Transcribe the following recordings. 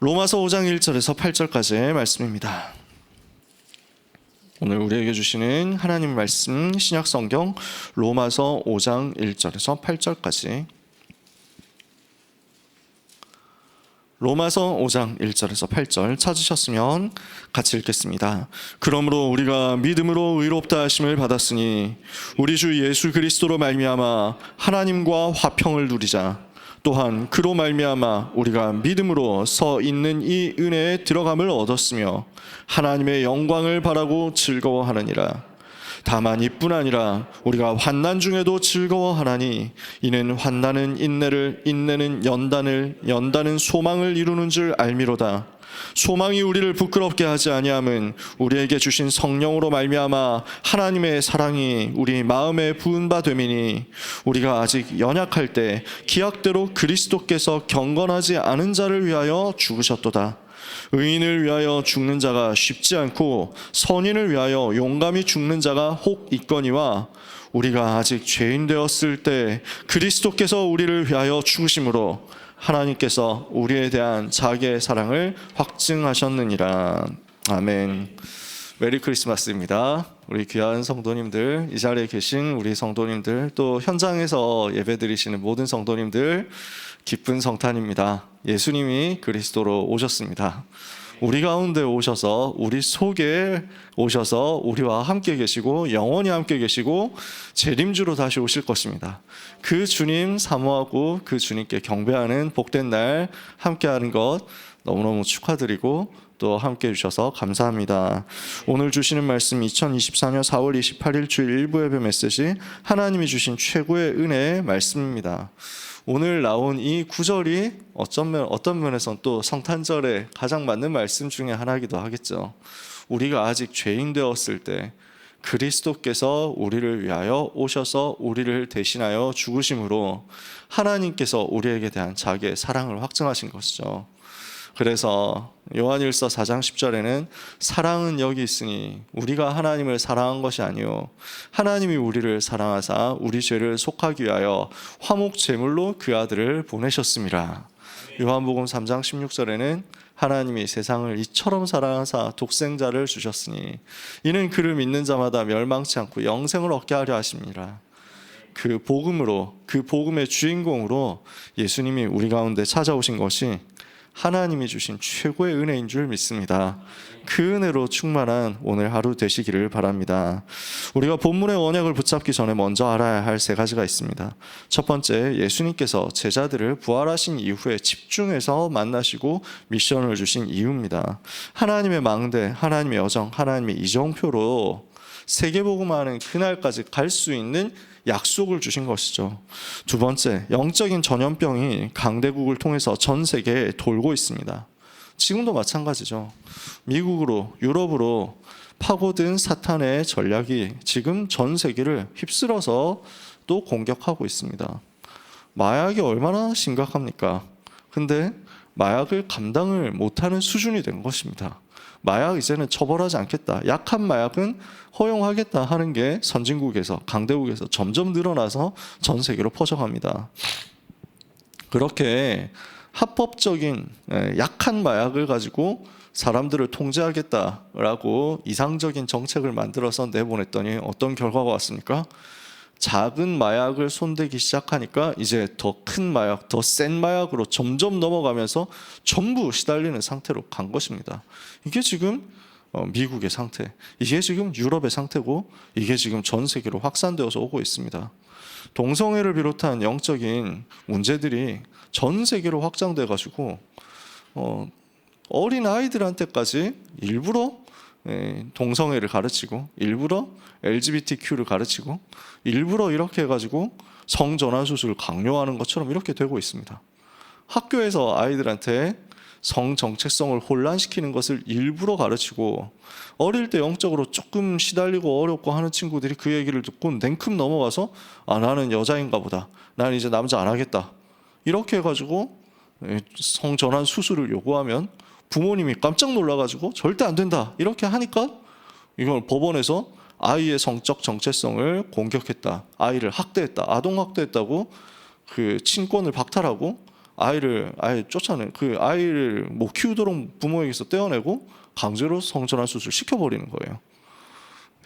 로마서 5장 1절에서 8절까지의 말씀입니다. 오늘 우리에게 주시는 하나님 말씀 신약 성경 로마서 5장 1절에서 8절까지. 로마서 5장 1절에서 8절 찾으셨으면 같이 읽겠습니다. 그러므로 우리가 믿음으로 의롭다 하심을 받았으니 우리 주 예수 그리스도로 말미암아 하나님과 화평을 누리자. 또한 그로 말미암아 우리가 믿음으로 서 있는 이 은혜에 들어감을 얻었으며 하나님의 영광을 바라고 즐거워하느니라. 다만 이뿐 아니라 우리가 환난 중에도 즐거워하나니 이는 환난은 인내를, 인내는 연단을, 연단은 소망을 이루는 줄 알미로다. 소망이 우리를 부끄럽게 하지 아니함은 우리에게 주신 성령으로 말미암아 하나님의 사랑이 우리 마음에 부은 바 됨이니 우리가 아직 연약할 때 기약대로 그리스도께서 경건하지 않은 자를 위하여 죽으셨도다. 의인을 위하여 죽는 자가 쉽지 않고 선인을 위하여 용감히 죽는 자가 혹 있거니와 우리가 아직 죄인 되었을 때 그리스도께서 우리를 위하여 죽으심으로 하나님께서 우리에 대한 자기의 사랑을 확증하셨느니라. 아멘. 메리 크리스마스입니다. 우리 귀한 성도님들, 이 자리에 계신 우리 성도님들, 또 현장에서 예배드리시는 모든 성도님들, 기쁜 성탄입니다. 예수님이 그리스도로 오셨습니다. 우리 가운데 오셔서 우리 속에 오셔서 우리와 함께 계시고 영원히 함께 계시고 재림주로 다시 오실 것입니다. 그 주님 사모하고 그 주님께 경배하는 복된 날 함께하는 것 너무너무 축하드리고 또 함께 해주셔서 감사합니다. 오늘 주시는 말씀 2024년 4월 28일 주일 1부 예배 메시지 하나님이 주신 최고의 은혜의 말씀입니다. 오늘 나온 이 구절이 어떤 면에서는 또 성탄절에 가장 맞는 말씀 중에 하나이기도 하겠죠. 우리가 아직 죄인 되었을 때 그리스도께서 우리를 위하여 오셔서 우리를 대신하여 죽으심으로 하나님께서 우리에게 대한 자기의 사랑을 확증하신 것이죠. 그래서 요한일서 4장 10절에는 사랑은 여기 있으니 우리가 하나님을 사랑한 것이 아니요 하나님이 우리를 사랑하사 우리 죄를 속하기 위하여 화목 제물로 그 아들을 보내셨습니다. 요한복음 3장 16절에는 하나님이 세상을 이처럼 사랑하사 독생자를 주셨으니 이는 그를 믿는 자마다 멸망치 않고 영생을 얻게 하려 하십니다. 그 복음으로, 그 복음의 주인공으로 예수님이 우리 가운데 찾아오신 것이 하나님이 주신 최고의 은혜인 줄 믿습니다. 그 은혜로 충만한 오늘 하루 되시기를 바랍니다. 우리가 본문의 원약을 붙잡기 전에 먼저 알아야 할 세 가지가 있습니다. 첫 번째, 예수님께서 제자들을 부활하신 이후에 집중해서 만나시고 미션을 주신 이유입니다. 하나님의 망대, 하나님의 여정, 하나님의 이정표로 세계복음화하는 그날까지 갈 수 있는 약속을 주신 것이죠. 두 번째, 영적인 전염병이 강대국을 통해서 전 세계에 돌고 있습니다. 지금도 마찬가지죠. 미국으로, 유럽으로 파고든 사탄의 전략이 지금 전 세계를 휩쓸어서 또 공격하고 있습니다. 마약이 얼마나 심각합니까? 근데 마약을 감당을 못하는 수준이 된 것입니다. 마약 이제는 처벌하지 않겠다, 약한 마약은 허용하겠다 하는 게 선진국에서, 강대국에서 점점 늘어나서 전 세계로 퍼져갑니다. 그렇게 합법적인 약한 마약을 가지고 사람들을 통제하겠다라고 이상적인 정책을 만들어서 내보냈더니 어떤 결과가 왔습니까? 작은 마약을 손대기 시작하니까 이제 더 큰 마약, 더 센 마약으로 점점 넘어가면서 전부 시달리는 상태로 간 것입니다. 이게 지금 미국의 상태, 이게 지금 유럽의 상태고 이게 지금 전 세계로 확산되어서 오고 있습니다. 동성애를 비롯한 영적인 문제들이 전 세계로 확장돼 가지고 어린 아이들한테까지 일부러 동성애를 가르치고 일부러 LGBTQ를 가르치고 일부러 이렇게 해가지고 성전환 수술을 강요하는 것처럼 이렇게 되고 있습니다. 학교에서 아이들한테 성 정체성을 혼란시키는 것을 일부러 가르치고 어릴 때 영적으로 조금 시달리고 어렵고 하는 친구들이 그 얘기를 듣고 냉큼 넘어가서 나는 여자인가 보다, 난 이제 남자 안 하겠다, 이렇게 해가지고 성전환 수술을 요구하면 부모님이 깜짝 놀라가지고 절대 안 된다 이렇게 하니까 이걸 법원에서 아이의 성적 정체성을 공격했다, 아이를 학대했다, 아동 학대했다고 그 친권을 박탈하고 아이를 아예 쫓아내 그 아이를 못 키우도록 부모에게서 떼어내고 강제로 성전환 수술 시켜버리는 거예요.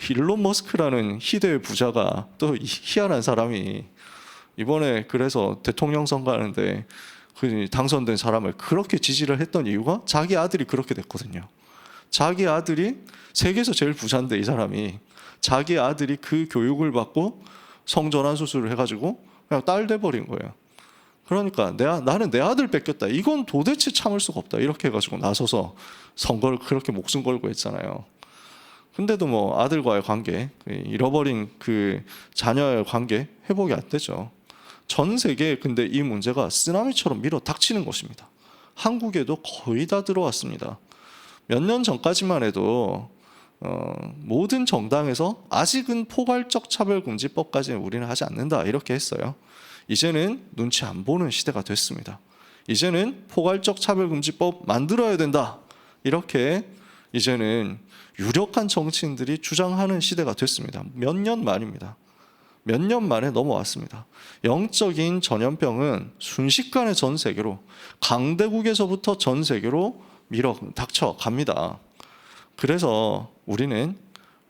일론 머스크라는 희대의 부자가 또 희한한 사람이 이번에 그래서 대통령 선거하는데 그 당선된 사람을 그렇게 지지를 했던 이유가 자기 아들이 그렇게 됐거든요. 자기 아들이 세계에서 제일 부자인데 이 사람이 자기 아들이 그 교육을 받고 성전환 수술을 해가지고 그냥 딸 돼버린 거예요. 그러니까 나는 내 아들 뺏겼다. 이건 도대체 참을 수가 없다. 이렇게 해가지고 나서서 선거를 그렇게 목숨 걸고 했잖아요. 근데도 뭐 아들과의 관계, 잃어버린 그 자녀의 관계 회복이 안 되죠. 전 세계에 근데 이 문제가 쓰나미처럼 밀어 닥치는 것입니다. 한국에도 거의 다 들어왔습니다. 몇 년 전까지만 해도 모든 정당에서 아직은 포괄적 차별금지법까지는 우리는 하지 않는다 이렇게 했어요. 이제는 눈치 안 보는 시대가 됐습니다. 이제는 포괄적 차별금지법 만들어야 된다 이렇게 이제는 유력한 정치인들이 주장하는 시대가 됐습니다. 몇 년 만입니다. 몇 년 만에 넘어왔습니다. 영적인 전염병은 순식간에 전 세계로 강대국에서부터 전 세계로 밀어 닥쳐 갑니다. 그래서 우리는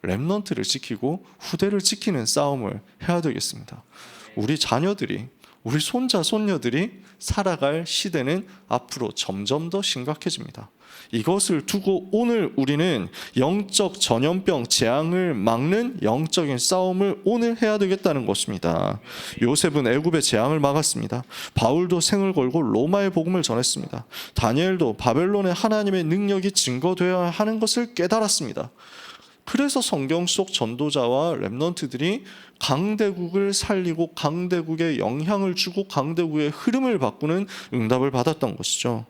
렘넌트를 지키고 후대를 지키는 싸움을 해야 되겠습니다. 우리 자녀들이 우리 손자 손녀들이 살아갈 시대는 앞으로 점점 더 심각해집니다. 이것을 두고 오늘 우리는 영적 전염병 재앙을 막는 영적인 싸움을 오늘 해야 되겠다는 것입니다. 요셉은 애굽의 재앙을 막았습니다. 바울도 생을 걸고 로마의 복음을 전했습니다. 다니엘도 바벨론의 하나님의 능력이 증거되어야 하는 것을 깨달았습니다. 그래서 성경 속 전도자와 렘넌트들이 강대국을 살리고 강대국에 영향을 주고 강대국의 흐름을 바꾸는 응답을 받았던 것이죠.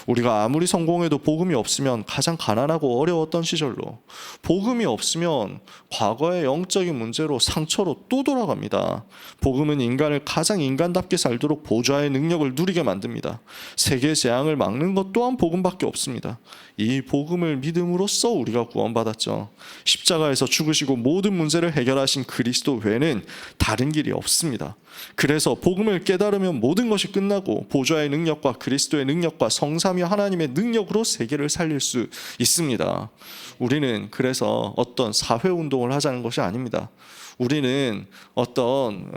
우리가 아무리 성공해도 복음이 없으면 가장 가난하고 어려웠던 시절로 복음이 없으면 과거의 영적인 문제로 상처로 또 돌아갑니다. 복음은 인간을 가장 인간답게 살도록 보좌의 능력을 누리게 만듭니다. 세계 재앙을 막는 것 또한 복음밖에 없습니다. 이 복음을 믿음으로써 우리가 구원받았죠. 십자가에서 죽으시고 모든 문제를 해결하신 그리스도 외에는 다른 길이 없습니다. 그래서 복음을 깨달으면 모든 것이 끝나고 보좌의 능력과 그리스도의 능력과 성삼위 하나님의 능력으로 세계를 살릴 수 있습니다. 우리는 그래서 어떤 사회운동을 하자는 것이 아닙니다. 우리는 어떤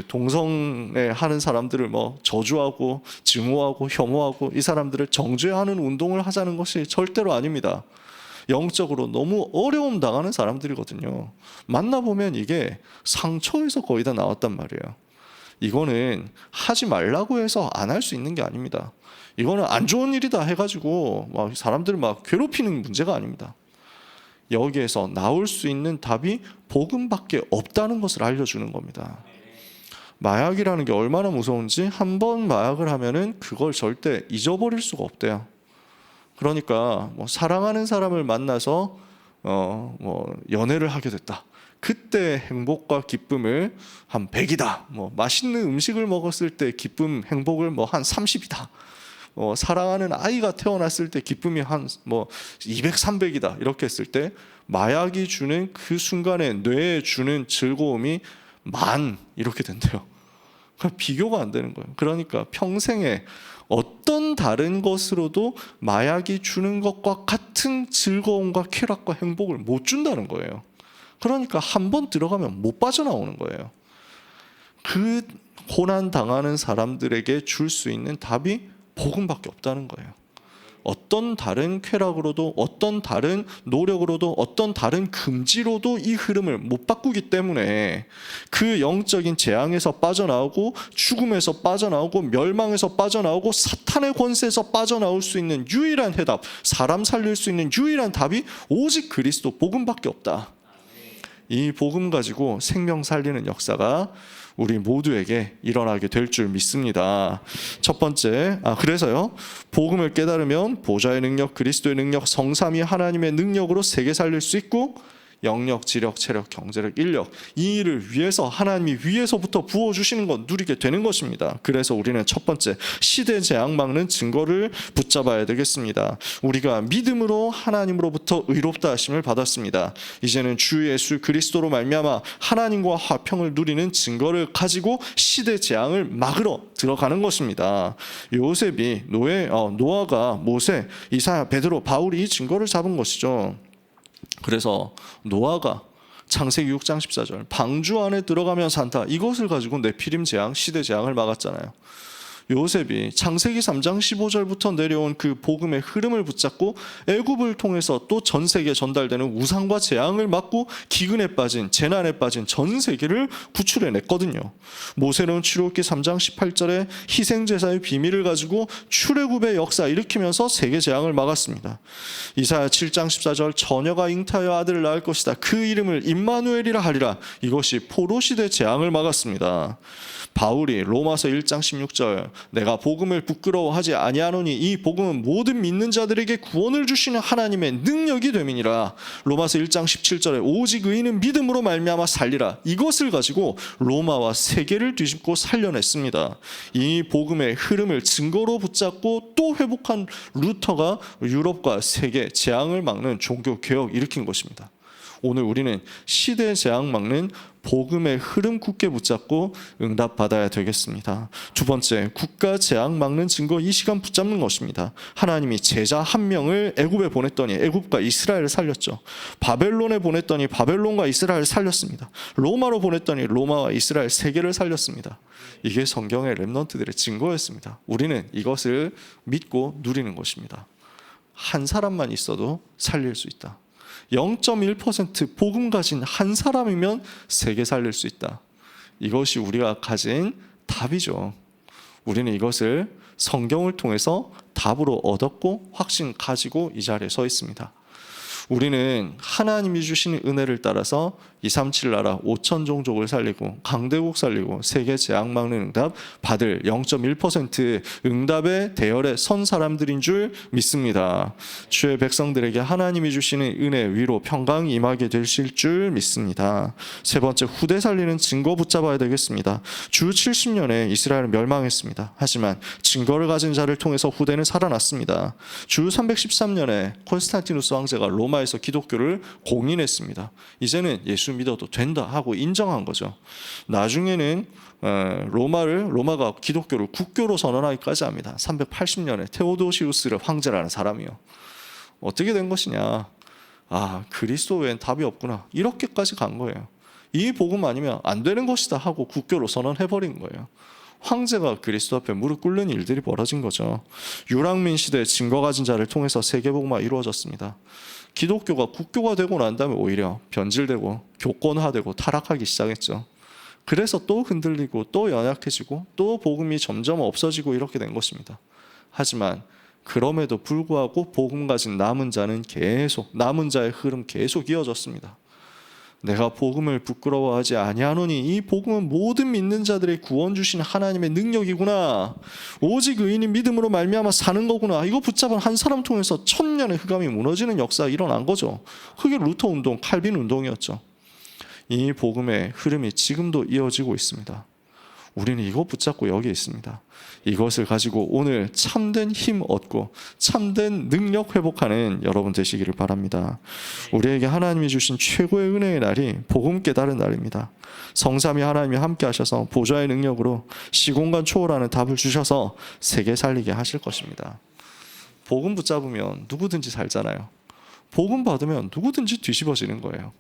동성애 하는 사람들을 저주하고 증오하고 혐오하고 이 사람들을 정죄하는 운동을 하자는 것이 절대로 아닙니다. 영적으로 너무 어려움 당하는 사람들이거든요. 만나보면 이게 상처에서 거의 다 나왔단 말이에요. 이거는 하지 말라고 해서 안 할 수 있는 게 아닙니다. 이거는 안 좋은 일이다 해가지고 사람들을 괴롭히는 문제가 아닙니다. 여기에서 나올 수 있는 답이 복음밖에 없다는 것을 알려주는 겁니다. 마약이라는 게 얼마나 무서운지 한 번 마약을 하면은 그걸 절대 잊어버릴 수가 없대요. 그러니까 사랑하는 사람을 만나서 연애를 하게 됐다. 그때 행복과 기쁨을 한 100이다. 맛있는 음식을 먹었을 때 기쁨, 행복을 한 30이다. 사랑하는 아이가 태어났을 때 기쁨이 한 200, 300이다. 이렇게 했을 때 마약이 주는 그 순간에 뇌에 주는 즐거움이 이렇게 된대요. 비교가 안 되는 거예요. 그러니까 평생에 어떤 다른 것으로도 마약이 주는 것과 같은 즐거움과 쾌락과 행복을 못 준다는 거예요. 그러니까 한 번 들어가면 못 빠져나오는 거예요. 그 고난 당하는 사람들에게 줄 수 있는 답이 복음밖에 없다는 거예요. 어떤 다른 쾌락으로도 어떤 다른 노력으로도 어떤 다른 금지로도 이 흐름을 못 바꾸기 때문에 그 영적인 재앙에서 빠져나오고 죽음에서 빠져나오고 멸망에서 빠져나오고 사탄의 권세에서 빠져나올 수 있는 유일한 해답, 사람 살릴 수 있는 유일한 답이 오직 그리스도 복음밖에 없다. 이 복음 가지고 생명 살리는 역사가 우리 모두에게 일어나게 될 줄 믿습니다. 첫 번째, 그래서요, 복음을 깨달으면 보좌의 능력, 그리스도의 능력, 성삼위 하나님의 능력으로 세계 살릴 수 있고 영력, 지력, 체력, 경제력, 인력, 이 일을 위해서 하나님이 위에서부터 부어주시는 것 누리게 되는 것입니다. 그래서 우리는 첫 번째 시대 재앙 막는 증거를 붙잡아야 되겠습니다. 우리가 믿음으로 하나님으로부터 의롭다 하심을 받았습니다. 이제는 주 예수 그리스도로 말미암아 하나님과 화평을 누리는 증거를 가지고 시대 재앙을 막으러 들어가는 것입니다. 요셉이 노아가 모세, 이사야, 베드로, 바울이 이 증거를 잡은 것이죠. 그래서 노아가 창세기 6장 14절 방주 안에 들어가면 산다, 이것을 가지고 네피림 재앙, 시대 재앙을 막았잖아요. 요셉이 창세기 3장 15절부터 내려온 그 복음의 흐름을 붙잡고 애굽을 통해서 또 전 세계에 전달되는 우상과 재앙을 막고 기근에 빠진, 재난에 빠진 전 세계를 구출해냈거든요. 모세는 출애굽기 3장 18절에 희생제사의 비밀을 가지고 출애굽의 역사 일으키면서 세계 재앙을 막았습니다. 이사야 7장 14절 처녀가 잉타하여 아들을 낳을 것이다, 그 이름을 임마누엘이라 하리라, 이것이 포로시대 재앙을 막았습니다. 바울이 로마서 1장 16절 내가 복음을 부끄러워하지 아니하노니 이 복음은 모든 믿는 자들에게 구원을 주시는 하나님의 능력이 됨이니라, 로마서 1장 17절에 오직 의인은 믿음으로 말미암아 살리라, 이것을 가지고 로마와 세계를 뒤집고 살려냈습니다. 이 복음의 흐름을 증거로 붙잡고 또 회복한 루터가 유럽과 세계 재앙을 막는 종교 개혁 일으킨 것입니다. 오늘 우리는 시대 재앙 막는 복음의 흐름 굳게 붙잡고 응답받아야 되겠습니다. 두 번째, 국가 재앙 막는 증거, 이 시간 붙잡는 것입니다. 하나님이 제자 한 명을 애굽에 보냈더니 애굽과 이스라엘을 살렸죠. 바벨론에 보냈더니 바벨론과 이스라엘을 살렸습니다. 로마로 보냈더니 로마와 이스라엘 세계를 살렸습니다. 이게 성경의 렘넌트들의 증거였습니다. 우리는 이것을 믿고 누리는 것입니다. 한 사람만 있어도 살릴 수 있다. 0.1% 복음 가진 한 사람이면 세계 살릴 수 있다. 이것이 우리가 가진 답이죠. 우리는 이것을 성경을 통해서 답으로 얻었고 확신 가지고 이 자리에 서 있습니다. 우리는 하나님이 주시는 은혜를 따라서 237 나라 5천 종족을 살리고 강대국 살리고 세계 재앙 막는 응답 받을 0.1% 응답의 대열에 선 사람들인 줄 믿습니다. 주의 백성들에게 하나님이 주시는 은혜, 위로, 평강 임하게 되실 줄 믿습니다. 세 번째, 후대 살리는 증거 붙잡아야 되겠습니다. 주 70년에 이스라엘은 멸망했습니다. 하지만 증거를 가진 자를 통해서 후대는 살아났습니다. 주 313년에 콘스탄티누스 황제가 로마에서 기독교를 공인했습니다. 이제는 예수 믿어도 된다 하고 인정한 거죠. 나중에는 로마가 기독교를 국교로 선언하기까지 합니다. 380년에 테오도시우스 황제라는 사람이요. 어떻게 된 것이냐? 그리스도 외엔 답이 없구나, 이렇게까지 간 거예요. 이 복음 아니면 안 되는 것이다 하고 국교로 선언해버린 거예요. 황제가 그리스도 앞에 무릎 꿇는 일들이 벌어진 거죠. 유랑민 시대에 증거 가진 자를 통해서 세계복음화 이루어졌습니다. 기독교가 국교가 되고 난 다음에 오히려 변질되고 교권화되고 타락하기 시작했죠. 그래서 또 흔들리고 또 연약해지고 또 복음이 점점 없어지고 이렇게 된 것입니다. 하지만 그럼에도 불구하고 복음 가진 남은 자는 계속, 남은 자의 흐름 계속 이어졌습니다. 내가 복음을 부끄러워하지 아니하노니 이 복음은 모든 믿는 자들의 구원 주신 하나님의 능력이구나, 오직 의인이 믿음으로 말미암아 사는 거구나, 이거 붙잡은 한 사람 통해서 천년의 흑암이 무너지는 역사가 일어난 거죠. 그게 루터 운동, 칼빈 운동이었죠. 이 복음의 흐름이 지금도 이어지고 있습니다. 우리는 이거 붙잡고 여기 있습니다. 이것을 가지고 오늘 참된 힘 얻고 참된 능력 회복하는 여러분 되시기를 바랍니다. 우리에게 하나님이 주신 최고의 은혜의 날이 복음 깨달은 날입니다. 성삼위 하나님이 함께 하셔서 보좌의 능력으로 시공간 초월하는 답을 주셔서 세계 살리게 하실 것입니다. 복음 붙잡으면 누구든지 살잖아요. 복음 받으면 누구든지 뒤집어지는 거예요.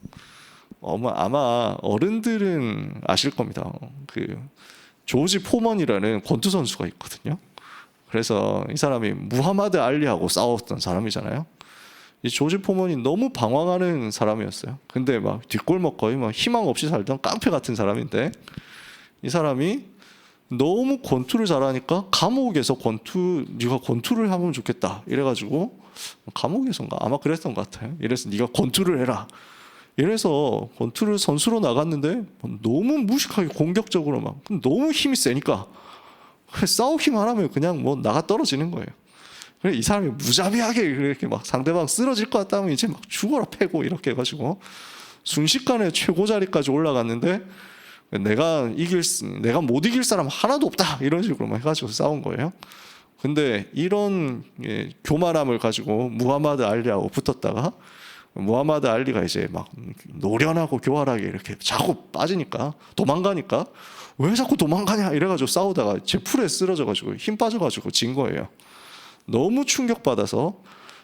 아마 어른들은 아실 겁니다. 조지 포먼이라는 권투 선수가 있거든요. 그래서 이 사람이 무하마드 알리하고 싸웠던 사람이잖아요. 이 조지 포먼이 너무 방황하는 사람이었어요. 근데 막 뒷골목 거의 막 희망 없이 살던 깡패 같은 사람인데, 이 사람이 너무 권투를 잘하니까 감옥에서 네가 권투를 하면 좋겠다 이래가지고, 감옥에서인가 아마 그랬던 것 같아요. 이래서 네가 권투를 해라, 이래서 권투를 선수로 나갔는데 너무 무식하게 공격적으로 막 너무 힘이 세니까 싸우기만 하면 그냥 뭐 나가 떨어지는 거예요. 그래 이 사람이 무자비하게 이렇게 막 상대방 쓰러질 것 같다면 이제 막 죽어라 패고 이렇게 해가지고 순식간에 최고 자리까지 올라갔는데 내가 못 이길 사람 하나도 없다 이런 식으로 해가지고 싸운 거예요. 근데 이런 교만함을 가지고 무하마드 알리하고 붙었다가 무하마드 알리가 이제 막 노련하고 교활하게 이렇게 자꾸 빠지니까 도망가니까 왜 자꾸 도망가냐 이래가지고 싸우다가 제 풀에 쓰러져가지고 힘 빠져가지고 진 거예요. 너무 충격받아서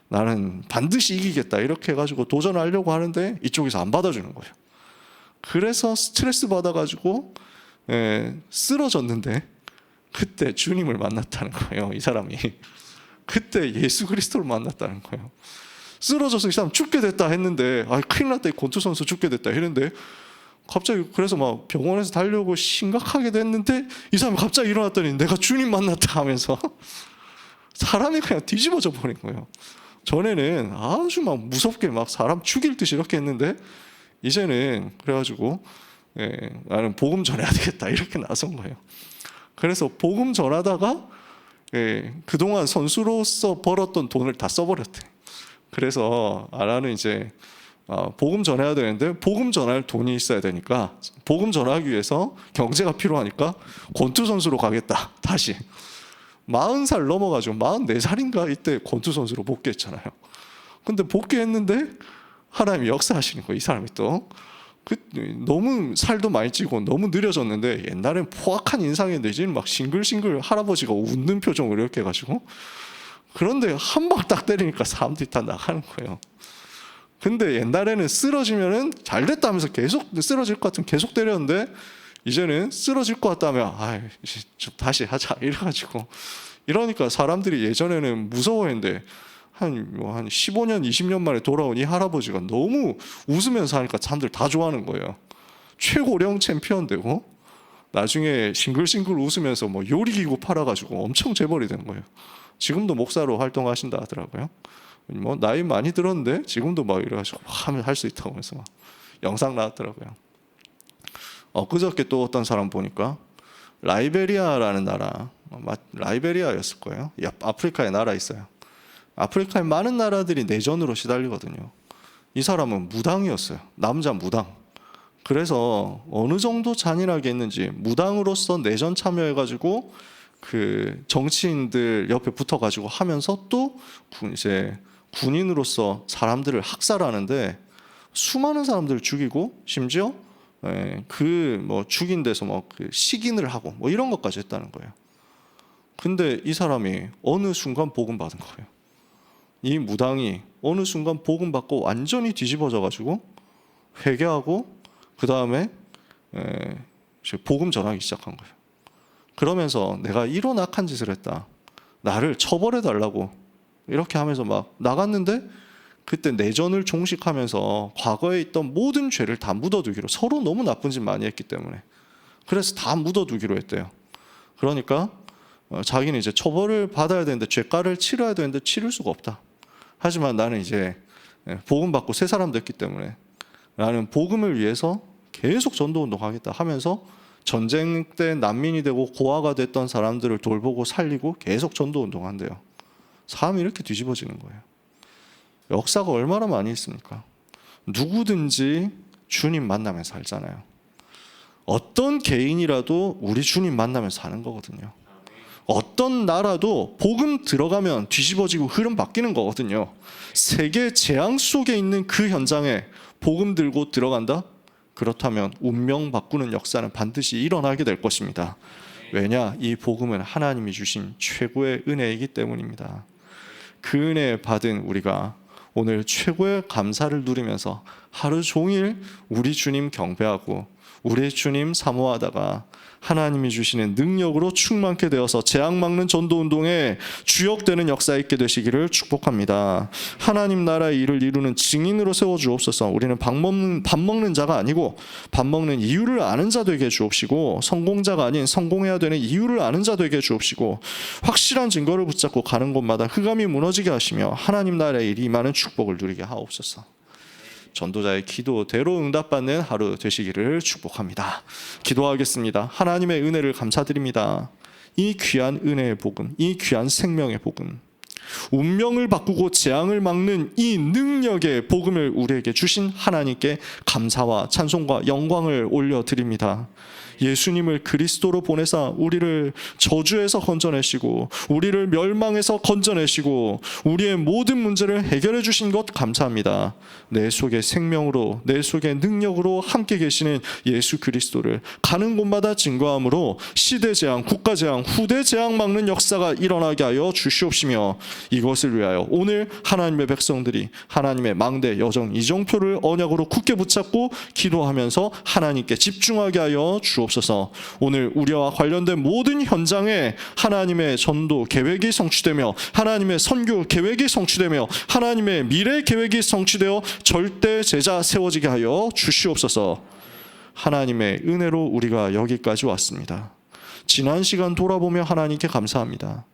나는 반드시 이기겠다 이렇게 해가지고 도전하려고 하는데 이쪽에서 안 받아주는 거예요. 그래서 스트레스 받아가지고 쓰러졌는데 그때 주님을 만났다는 거예요. 이 사람이 그때 예수 그리스도를 만났다는 거예요. 쓰러져서 이 사람 죽게 됐다 했는데 큰일 났다, 이 권투 선수 죽게 됐다 했는데 갑자기 그래서 막 병원에서 달려오고 심각하게 됐는데 이 사람이 갑자기 일어났더니 내가 주님 만났다 하면서 사람이 그냥 뒤집어져 버린 거예요. 전에는 아주 막 무섭게 막 사람 죽일 듯이 이렇게 했는데 이제는 그래가지고 나는 복음 전해야 되겠다 이렇게 나선 거예요. 그래서 복음 전하다가 그동안 선수로서 벌었던 돈을 다 써버렸대. 그래서 나는 이제 복음 전해야 되는데 복음 전할 돈이 있어야 되니까 복음 전하기 위해서 경제가 필요하니까 권투 선수로 가겠다. 다시 40살 넘어가지고 44살인가 이때 권투 선수로 복귀했잖아요. 근데 복귀했는데 하나님이 역사하시는 거예요. 이 사람이 또 너무 살도 많이 찌고 너무 느려졌는데 옛날엔 포악한 인상인데 이제는 막 싱글싱글 할아버지가 웃는 표정을 이렇게 해가지고 그런데 한 방 딱 때리니까 사람들이 다 나가는 거예요. 근데 옛날에는 쓰러지면은 잘 됐다면서 계속 쓰러질 것 같으면 계속 때렸는데 이제는 쓰러질 것 같다면 좀 다시 하자 이래가지고 이러니까 사람들이 예전에는 무서워했는데 한 15년 20년 만에 돌아온 이 할아버지가 너무 웃으면서 하니까 사람들 다 좋아하는 거예요. 최고령 챔피언 되고 나중에 싱글싱글 웃으면서 뭐 요리기구 팔아가지고 엄청 재벌이 된 거예요. 지금도 목사로 활동하신다 하더라고요. 뭐 나이 많이 들었는데 지금도 막 이래가지고 하면 할 수 있다고 해서 막 영상 나왔더라고요. 그저께 또 어떤 사람 보니까 라이베리아라는 나라, 라이베리아였을 거예요. 아프리카에 나라 있어요. 아프리카의 많은 나라들이 내전으로 시달리거든요. 이 사람은 무당이었어요. 남자 무당. 그래서 어느 정도 잔인하게 했는지 무당으로서 내전 참여해가지고 그 정치인들 옆에 붙어가지고 하면서 또 이제 군인으로서 사람들을 학살하는데 수많은 사람들을 죽이고 심지어 그 뭐 죽인 데서 뭐 그 식인을 하고 뭐 이런 것까지 했다는 거예요. 근데 이 사람이 어느 순간 복음 받은 거예요. 이 무당이 어느 순간 복음 받고 완전히 뒤집어져 가지고 회개하고 그 다음에 복음 전하기 시작한 거예요. 그러면서 내가 이런 악한 짓을 했다, 나를 처벌해 달라고 이렇게 하면서 막 나갔는데 그때 내전을 종식하면서 과거에 있던 모든 죄를 다 묻어두기로, 서로 너무 나쁜 짓 많이 했기 때문에 그래서 다 묻어두기로 했대요. 그러니까 자기는 이제 처벌을 받아야 되는데 죄가를 치러야 되는데 치를 수가 없다. 하지만 나는 이제 복음 받고 새 사람 됐기 때문에 나는 복음을 위해서 계속 전도운동 하겠다 하면서 전쟁 때 난민이 되고 고아가 됐던 사람들을 돌보고 살리고 계속 전도운동 한대요. 삶이 이렇게 뒤집어지는 거예요. 역사가 얼마나 많이 있습니까? 누구든지 주님 만나면 살잖아요. 어떤 개인이라도 우리 주님 만나면 사는 거거든요. 어떤 나라도 복음 들어가면 뒤집어지고 흐름 바뀌는 거거든요. 세계 재앙 속에 있는 그 현장에 복음 들고 들어간다? 그렇다면 운명 바꾸는 역사는 반드시 일어나게 될 것입니다. 왜냐? 이 복음은 하나님이 주신 최고의 은혜이기 때문입니다. 그 은혜 받은 우리가 오늘 최고의 감사를 누리면서 하루 종일 우리 주님 경배하고 우리 주님 사모하다가 하나님이 주시는 능력으로 충만케 되어서 재앙 막는 전도운동에 주역되는 역사 있게 되시기를 축복합니다. 하나님 나라의 일을 이루는 증인으로 세워주옵소서. 우리는 밥 먹는 자가 아니고 밥 먹는 이유를 아는 자 되게 해주옵시고, 성공자가 아닌 성공해야 되는 이유를 아는 자 되게 해주옵시고, 확실한 증거를 붙잡고 가는 곳마다 흑암이 무너지게 하시며 하나님 나라의 일이 임하는 축복을 누리게 하옵소서. 전도자의 기도대로 응답받는 하루 되시기를 축복합니다. 기도하겠습니다. 하나님의 은혜를 감사드립니다. 이 귀한 은혜의 복음, 이 귀한 생명의 복음, 운명을 바꾸고 재앙을 막는 이 능력의 복음을 우리에게 주신 하나님께 감사와 찬송과 영광을 올려드립니다. 예수님을 그리스도로 보내사 우리를 저주에서 건져내시고 우리를 멸망에서 건져내시고 우리의 모든 문제를 해결해 주신 것 감사합니다. 내 속에 생명으로 내 속에 능력으로 함께 계시는 예수 그리스도를 가는 곳마다 증거함으로 시대 재앙, 국가 재앙, 후대 재앙 막는 역사가 일어나게 하여 주시옵시며 이것을 위하여 오늘 하나님의 백성들이 하나님의 망대 여정 이정표를 언약으로 굳게 붙잡고 기도하면서 하나님께 집중하게 하여 주옵소서. 오늘 우리와 관련된 모든 현장에 하나님의 전도 계획이 성취되며 하나님의 선교 계획이 성취되며 하나님의 미래 계획이 성취되어 절대 제자 세워지게 하여 주시옵소서. 하나님의 은혜로 우리가 여기까지 왔습니다. 지난 시간 돌아보며 하나님께 감사합니다.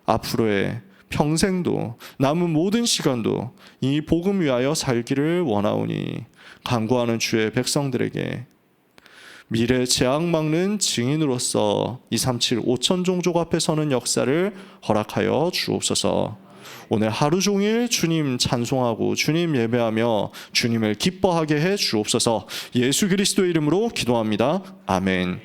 앞으로의 평생도 남은 모든 시간도 이 복음 위하여 살기를 원하오니 간구하는 주의 백성들에게 미래 재앙 막는 증인으로서 237 5천 종족 앞에 서는 역사를 허락하여 주옵소서. 오늘 하루 종일 주님 찬송하고 주님 예배하며 주님을 기뻐하게 해 주옵소서. 예수 그리스도의 이름으로 기도합니다. 아멘.